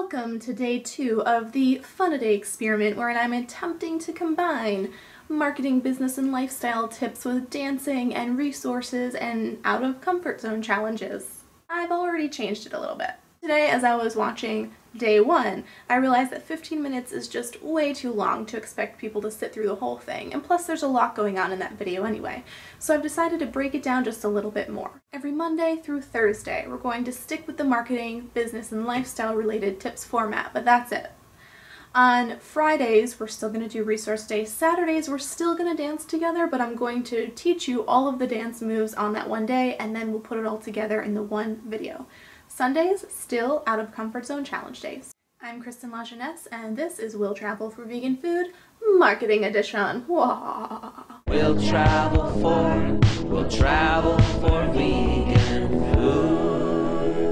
Welcome to day 2 of the Fun-A-Day experiment, wherein I'm attempting to combine marketing, business, and lifestyle tips with dancing and resources and out-of-comfort zone challenges. I've already changed it a little bit. Today, as I was watching day 1, I realized that 15 minutes is just way too long to expect people to sit through the whole thing, and plus there's a lot going on in that video anyway, so I've decided to break it down just a little bit more. Every Monday through Thursday, we're going to stick with the marketing, business, and lifestyle related tips format, but that's it. On Fridays, we're still going to do resource days. Saturdays, we're still going to dance together, but I'm going to teach you all of the dance moves on that one day, and then we'll put it all together in the one video. Sundays, still out of comfort zone challenge days. I'm Kristen LaJeunesse, and this is We'll Travel for Vegan Food Marketing Edition. We'll travel for vegan food.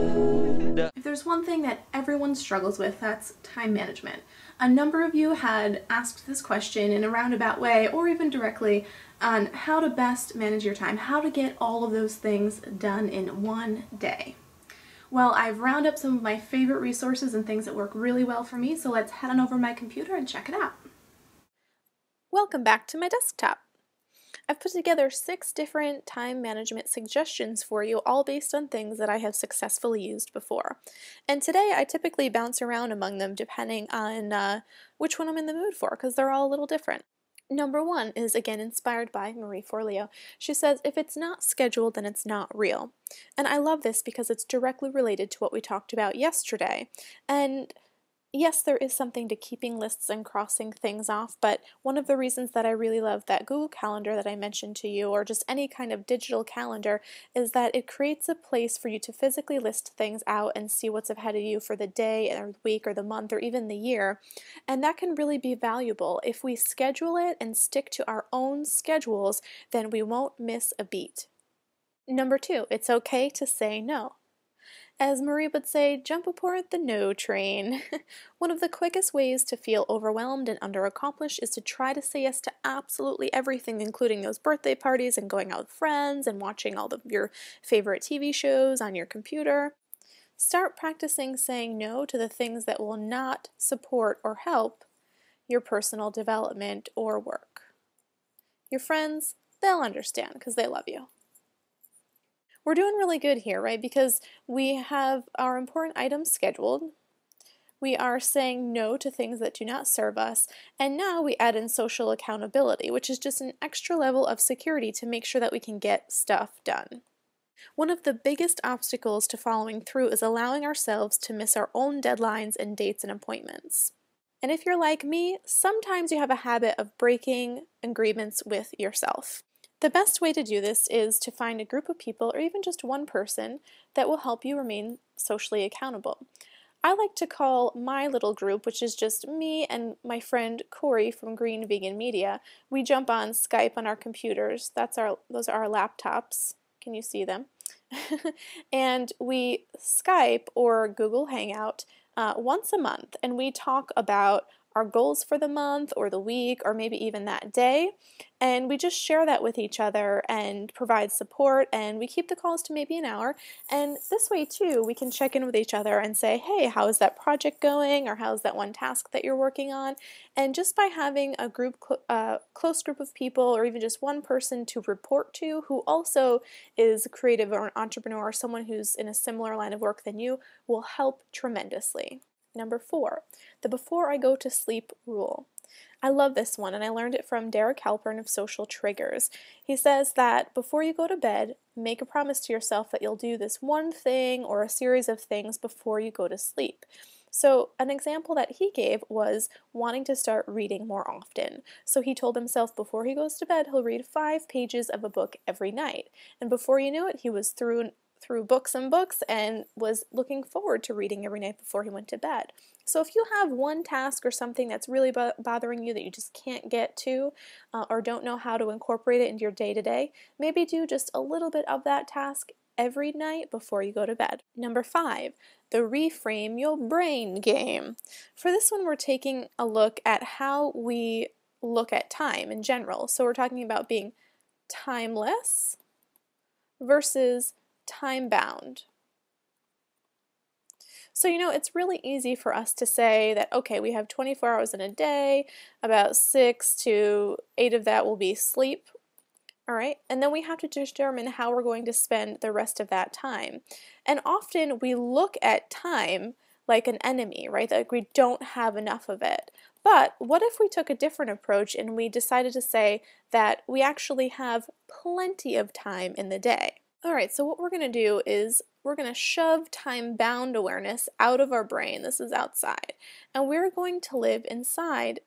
If there's one thing that everyone struggles with, that's time management. A number of you had asked this question in a roundabout way, or even directly, on how to best manage your time, how to get all of those things done in one day. Well, I've rounded up some of my favorite resources and things that work really well for me, so let's head on over to my computer and check it out. Welcome back to my desktop. I've put together 6 different time management suggestions for you, all based on things that I have successfully used before. And today I typically bounce around among them depending on which one I'm in the mood for, because they're all a little different. Number 1 is again inspired by Marie Forleo. She says, if it's not scheduled, then it's not real. And I love this because it's directly related to what we talked about yesterday. And yes, there is something to keeping lists and crossing things off, but one of the reasons that I really love that Google Calendar that I mentioned to you, or just any kind of digital calendar, is that it creates a place for you to physically list things out and see what's ahead of you for the day or the week or the month or even the year. And that can really be valuable. If we schedule it and stick to our own schedules, then we won't miss a beat. Number 2, it's okay to say no. As Marie would say, jump aboard the no train. One of the quickest ways to feel overwhelmed and underaccomplished is to try to say yes to absolutely everything, including those birthday parties and going out with friends and watching all of your favorite TV shows on your computer. Start practicing saying no to the things that will not support or help your personal development or work. Your friends, they'll understand because they love you. We're doing really good here, right? Because we have our important items scheduled. We are saying no to things that do not serve us. And now we add in social accountability, which is just an extra level of security to make sure that we can get stuff done. One of the biggest obstacles to following through is allowing ourselves to miss our own deadlines and dates and appointments. And if you're like me, sometimes you have a habit of breaking agreements with yourself. The best way to do this is to find a group of people, or even just one person, that will help you remain socially accountable. I like to call my little group, which is just me and my friend Corey from Green Vegan Media. We jump on Skype on our computers. Those are our laptops. Can you see them? And we Skype or Google Hangout once a month, and we talk about our goals for the month or the week or maybe even that day, and we just share that with each other and provide support, and we keep the calls to maybe an hour, and this way too we can check in with each other and say, hey, how is that project going, or how's that one task that you're working on? And just by having a group, close group of people, or even just one person to report to who also is creative or an entrepreneur or someone who's in a similar line of work than you, will help tremendously. Number 4, the before I go to sleep rule. I love this one, and I learned it from Derek Halpern of Social Triggers. He says that before you go to bed, make a promise to yourself that you'll do this one thing or a series of things before you go to sleep. So an example that he gave was wanting to start reading more often. So he told himself before he goes to bed, he'll read 5 pages of a book every night. And before you knew it, he was through books and books and was looking forward to reading every night before he went to bed. So if you have one task or something that's really bothering you that you just can't get to or don't know how to incorporate it into your day-to-day, maybe do just a little bit of that task every night before you go to bed. Number 5, the reframe your brain game. For this one, we're taking a look at how we look at time in general. So we're talking about being timeless versus time-bound. So, it's really easy for us to say that, okay, we have 24 hours in a day, about 6 to 8 of that will be sleep. All right, and then we have to determine how we're going to spend the rest of that time. And often we look at time like an enemy, right? Like we don't have enough of it. But what if we took a different approach and we decided to say that we actually have plenty of time in the day? All right, so what we're going to do is we're going to shove time-bound awareness out of our brain. This is outside. And we're going to live inside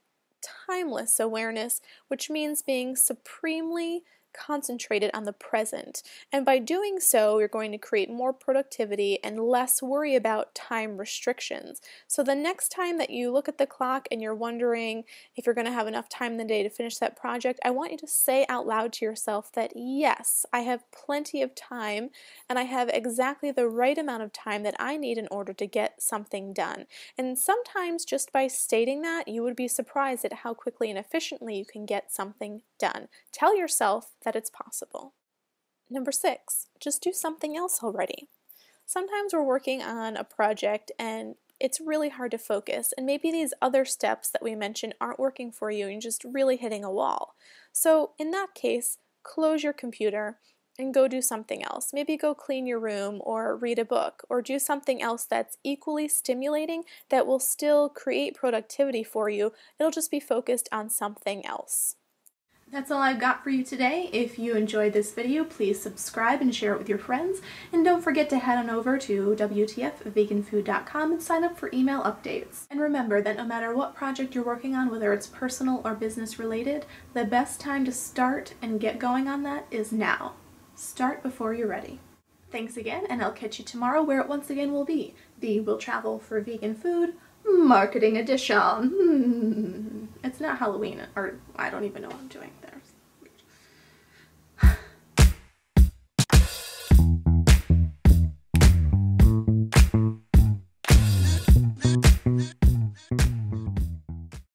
timeless awareness, which means being supremely concentrated on the present. And by doing so, you're going to create more productivity and less worry about time restrictions. So the next time that you look at the clock and you're wondering if you're going to have enough time in the day to finish that project, I want you to say out loud to yourself that yes, I have plenty of time and I have exactly the right amount of time that I need in order to get something done. And sometimes just by stating that, you would be surprised at how quickly and efficiently you can get something done. Tell yourself that it's possible. Number 6, just do something else already. Sometimes we're working on a project and it's really hard to focus, and maybe these other steps that we mentioned aren't working for you and you're just really hitting a wall. So in that case, close your computer and go do something else. Maybe go clean your room or read a book or do something else that's equally stimulating that will still create productivity for you. It'll just be focused on something else. That's all I've got for you today. If you enjoyed this video, please subscribe and share it with your friends. And don't forget to head on over to WTFveganfood.com and sign up for email updates. And remember that no matter what project you're working on, whether it's personal or business related, the best time to start and get going on that is now. Start before you're ready. Thanks again, and I'll catch you tomorrow where it once again will be the Will Travel for Vegan Food Marketing Edition. It's not Halloween, or I don't even know what I'm doing there.